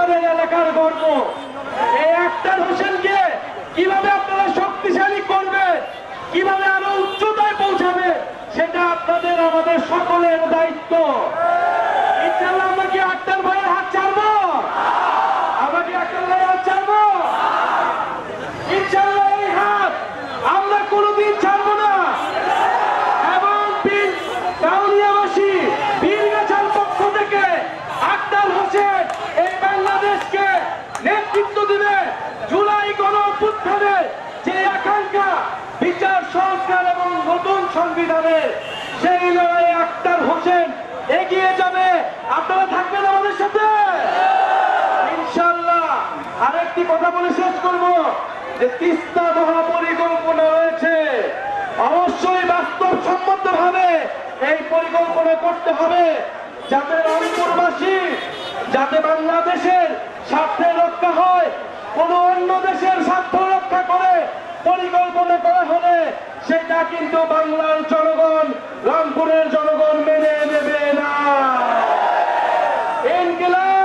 আমাদের এলাকার গর্ব। এই আক্তার হোসেনকে কিভাবে আপনারা শক্তিশালী করবে, কিভাবে আরো উচ্চতায় পৌঁছাবে, সেটা আপনাদের আমাদের সকলের দায়িত্ব। ইনশাআল্লাহ আমরা কি আক্তার ভাইয়ের হাত ছাড়বো? আমরা কি আক্তার ভাইয়ের হাত ছাড়বো? ইনশাআল্লাহ এই হাত আমরা কোনোদিন ছাড়বো না। এবং কাউনিয়াবাসী বীরগাছার পক্ষ থেকে আক্তার হোসেন এই বাংলাদেশকে নেতৃত্ব দিবে। জুলাই গণঅভ্যুত্থানের যে আকাঙ্ক্ষা, বিচার সংস্কার এবং নতুন সংবিধানের, সেই লড়াইয়ে আক্তার হোসেন এগিয়ে যাবে। আপনারা থাকবেন আমাদের সাথে ইনশাআল্লাহ। আরেকটি কথা বলে শেষ করব যে তিস্তা মহাপরিকল্পনা রয়েছে, অবশ্যই বাস্তবসম্মত ভাবে এই পরিকল্পনা করতে হবে, যাতে রংপুরবাসী, যাতে বাংলাদেশের স্বার্থে রক্ষা হয়। কোন অন্য দেশের স্বার্থ রক্ষা করে পরিকল্পনা করা হলে সেটা কিন্তু বাংলার জনগণ, রংপুরের জনগণ মেনে নেবে না। ইনকিলাব।